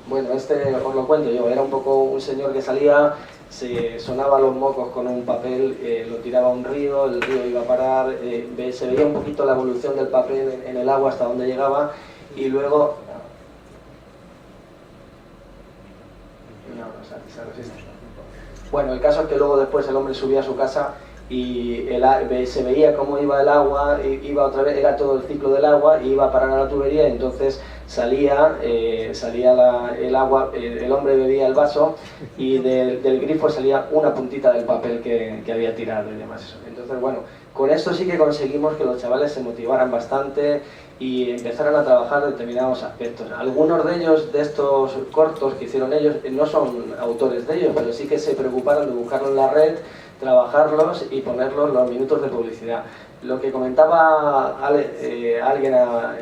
Bueno, este os lo cuento yo, era un poco un señor que salía, se sonaba los mocos con un papel, lo tiraba a un río, el río iba a parar, se veía un poquito la evolución del papel en el agua hasta donde llegaba y luego... se resiste. Bueno, el caso es que luego después el hombre subía a su casa y se veía cómo iba el agua, iba otra vez, era todo el ciclo del agua, y iba a parar a la tubería, y entonces salía el agua, el hombre bebía el vaso y del grifo salía una puntita del papel que había tirado y demás. Entonces, bueno, con esto sí que conseguimos que los chavales se motivaran bastante y empezaron a trabajar determinados aspectos. Algunos de ellos, de estos cortos que hicieron ellos, no son autores de ellos, pero sí que se preocuparon de buscarlo en la red, trabajarlos y ponerlos los minutos de publicidad. Lo que comentaba alguien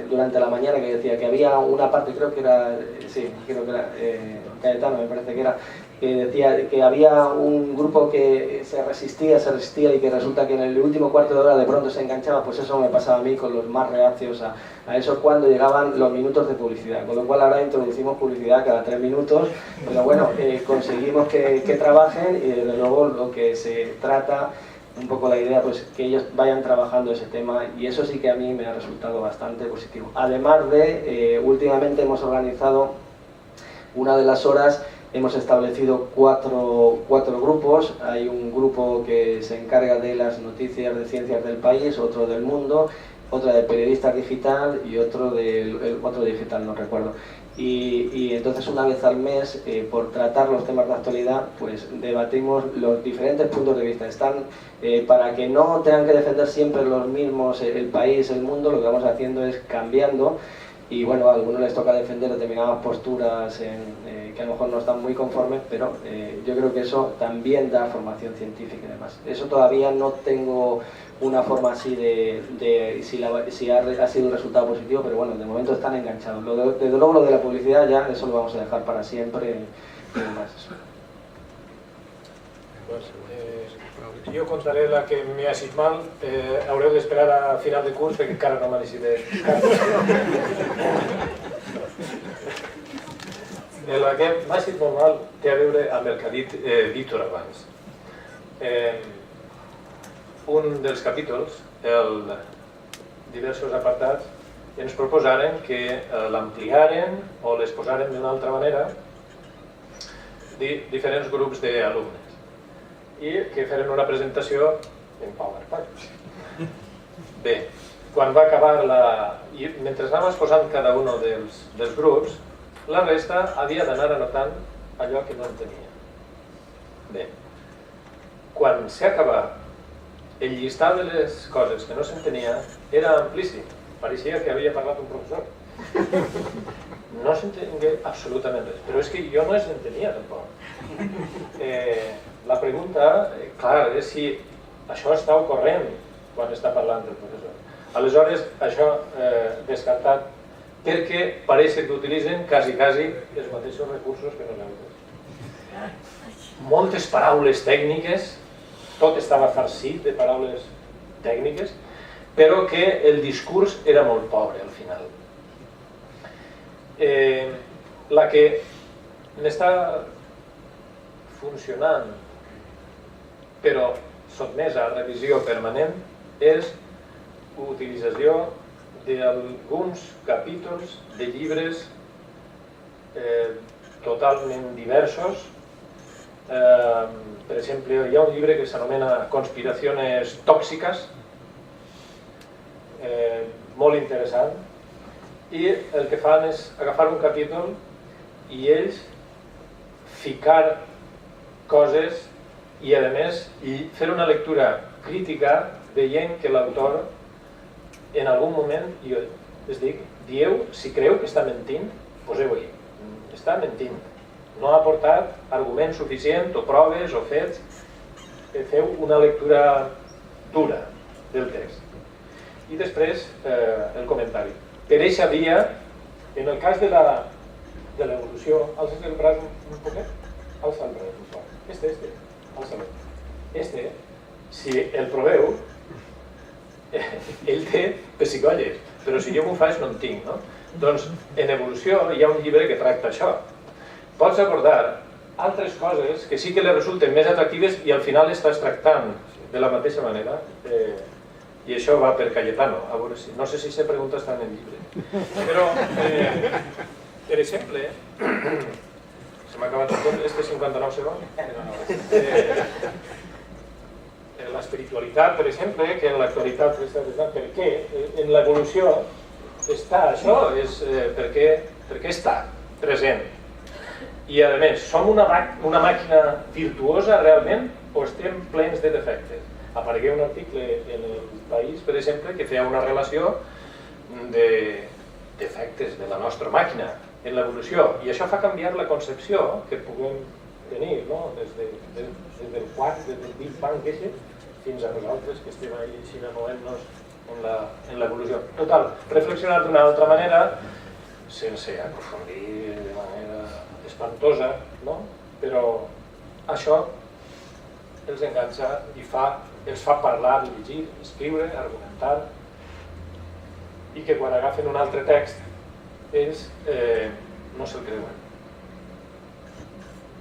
durante la mañana, que decía que había una parte, creo que era Cayetano, me parece que era, que decía que había un grupo que se resistía y que resulta que en el último cuarto de hora de pronto se enganchaba. Pues eso me pasaba a mí con los más reacios a eso cuando llegaban los minutos de publicidad, con lo cual ahora introducimos publicidad cada 3 minutos, pero bueno, conseguimos que trabajen, y desde luego lo que se trata, un poco la idea, pues que ellos vayan trabajando ese tema, y eso sí que a mí me ha resultado bastante positivo. Además de, últimamente hemos organizado una de las horas, hemos establecido cuatro grupos. Hay un grupo que se encarga de las noticias de ciencias del país, otro del mundo, otra de periodistas digital y otro digital, no recuerdo. Y entonces una vez al mes, por tratar los temas de actualidad, pues debatimos los diferentes puntos de vista. Están, para que no tengan que defender siempre los mismos, el país, el mundo, lo que vamos haciendo es cambiando. Y bueno, a algunos les toca defender determinadas posturas que a lo mejor no están muy conformes, pero yo creo que eso también da formación científica y demás. Eso todavía no tengo una forma así de si ha sido un resultado positivo, pero bueno, de momento están enganchados. Desde luego lo de la publicidad ya, eso lo vamos a dejar para siempre y demás. Pues, jo contaré la que m'he assit mal. Haureu d'esperar a final de curs perquè encara no m'ha decidit. La que m'ha assit molt mal té a veure amb el que ha dit Víctor abans. Un dels capítols, diversos apartats, ens proposaren que l'ampliaren o les posaren d'una altra manera diferents grups d'alumnes i que feren una presentació en PowerPoint. Bé, quan va acabar i mentre anaves posant cada un dels grups, la resta havia d'anar anotant allò que no entenia. Bé, quan s'ha acabat, el llistat de les coses que no s'entenia era amplíssim. Pareixia que havia parlat un professor. No s'entengué absolutament res, però és que jo no s'entenia tampoc. La pregunta, clar, és si això està ocorrent quan està parlant el professor. Aleshores, això descartat, perquè pareix que utilitzen quasi els mateixos recursos que nosaltres. Moltes paraules tècniques, tot estava farcit de paraules tècniques, però que el discurs era molt pobre al final. La que n'està funcionant, però sotmesa a revisió permanent, és utilització d'alguns capítols de llibres totalment diversos. Per exemple, hi ha un llibre que s'anomena Conspiraciones Tóxicas, molt interessant, i el que fan és agafar un capítol i ells ficar coses i, a més, fer una lectura crítica veient que l'autor en algun moment, jo els dic, dieu, si creu que està mentint, poseu-hi, està mentint, no ha aportat argument suficient o proves o fets, feu una lectura dura del text. I després el comentari. Per eixa via, en el cas de l'evolució, alces el braç un poquet, alça el braç un poc. Alça-lo. Si el proveu, ell té pessigolles, però si jo m'ho faig no en tinc, no? Doncs en evolució hi ha un llibre que tracta això, pots abordar altres coses que sí que li resulten més atractives i al final estàs tractant de la mateixa manera. I això va per Cayetano, a veure si... No sé si se pregunta està en el llibre. Però, per exemple, se m'ha acabat el temps, este 59 segons. L'espiritualitat, per exemple, que en l'actualitat està present, per què en l'evolució està això? Per què està present? I a més, som una màquina virtuosa realment o estem plens de defectes? Aparegué un article en el País, per exemple, que feia una relació de defectes de la nostra màquina en l'evolució, i això fa canviar la concepció que puguem tenir, no? Des del quart, des del Big Bang fins a nosaltres que estem així movent-nos en l'evolució. Total, reflexionar d'una altra manera, sense aprofundir de manera espantosa, no? Però això els enganxa i els fa parlar, dirigir, escriure, argumentar, i que quan agafen un altre text ells no se'l creuen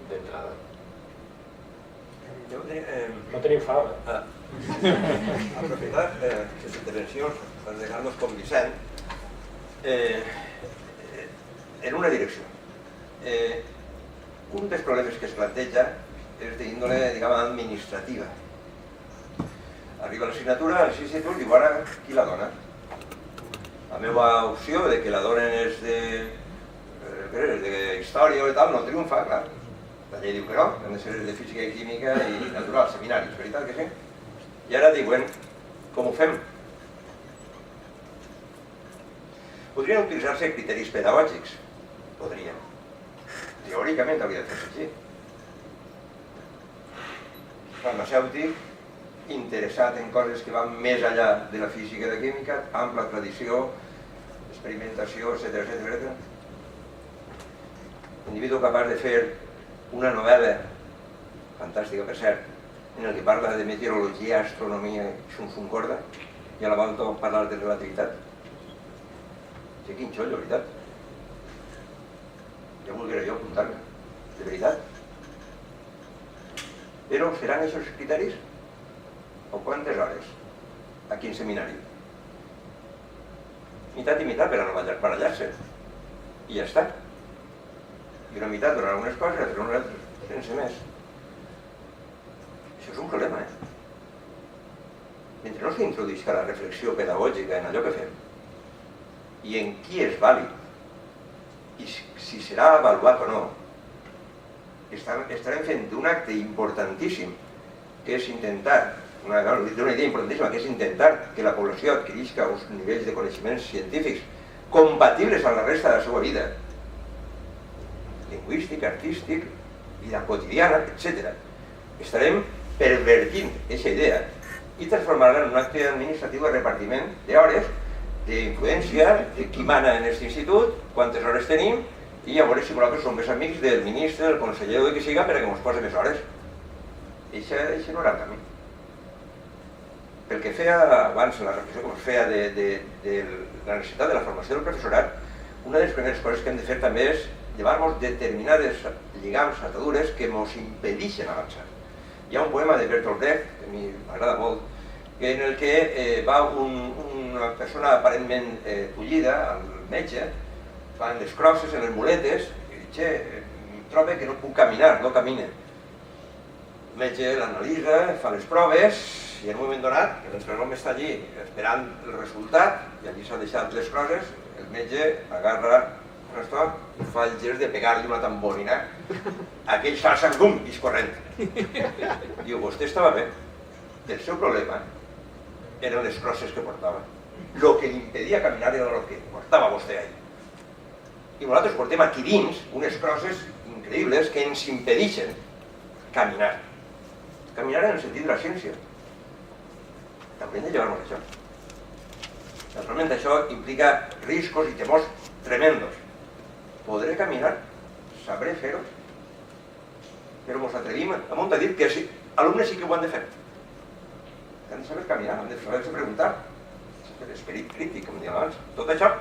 d'entrada. No teniu fama. Aprofitar les intervencions per dejar-nos com Vicent en una direcció. Un dels problemes que es planteja és d'índole, diguem, administrativa. Arriba l'assignatura, a l'institut, diu ara qui la dona? La meva opció de que la donen és de història o tal no triomfa, clar. La llei diu que no, han de ser de física i química i natural, seminaris, veritat que sí? I ara diuen, com ho fem? Podrien utilitzar-se criteris pedagògics? Podrien. Teòricament hauria de fer-se així. Farmacèutic, interessat en coses que van més enllà de la física i la química, ampla tradició, experimentació, etc. Individu capaç de fer una novel·la, fantàstica per cert, en el que parla de meteorologia, astronomia, xun corda, i a la volta parlar de relativitat. Sí, quin xollo, veritat. Ja volguera jo apuntar-me, de veritat. Però seran aquests criteris? O quantes hores? A quin seminari? Mitat i mitat per a no barallar-se. I ja està. I una mitat donar algunes coses, l'altra unes altres, sense més. Això és un problema, Mentre no s'introduïsca la reflexió pedagògica en allò que fem, i en qui és vàlid, i si serà avaluat o no, estarem fent d'un acte importantíssim, que és intentar, d'una idea importantíssima, que és intentar que la població adquirisca uns nivells de coneixements científics compatibles amb la resta de la seva vida, lingüístic, artístic, vida quotidiana, etc. Estarem pervertint aquesta idea i transformar-la en un acte administratiu de repartiment d'hores, d'influència, de qui mana en aquest institut, quantes hores tenim, i llavors si vosaltres som més amics del ministre, del conseller o de qui siga perquè ens posi més hores. Això no era el camí. Pel que feia abans la reflexió que us feia de la necessitat de la formació del professorat, una de les primeres coses que hem de fer també és llevar-nos determinades lligams, atadures que ens impedeixen avançar. Hi ha un poema de Bertolt Brecht, que a mi m'agrada molt, en el que va una persona aparentment bullida, al metge, fan les crosses en les muletes, i diu, trobo que no puc caminar, no camina. El metge l'analitza, fa les proves, i en un moment donat, que l'entrenador està allí esperant el resultat, i allí s'ha deixat les crosses, el metge agarra un estoc i fa el gest de pegar-li una tamborina. Aquell s'alça, bum, i és corrent. Diu, vostè estava bé. El seu problema eren les crosses que portava. El que li impedia caminar era el que portava vostè ahí. I nosaltres portem aquí dins unes crosses increïbles que ens impedeixen caminar. Caminar en el sentit de la ciència. Haurem de llevar-nos això. Naturalment això implica riscos i temors tremendos. Podré caminar? Sabré fer-ho? Però ens atrevim a dir que els alumnes sí que ho han de fer. Han de saber caminar, han de saber-se preguntar. L'esperit crític, com dèiem abans. Tot això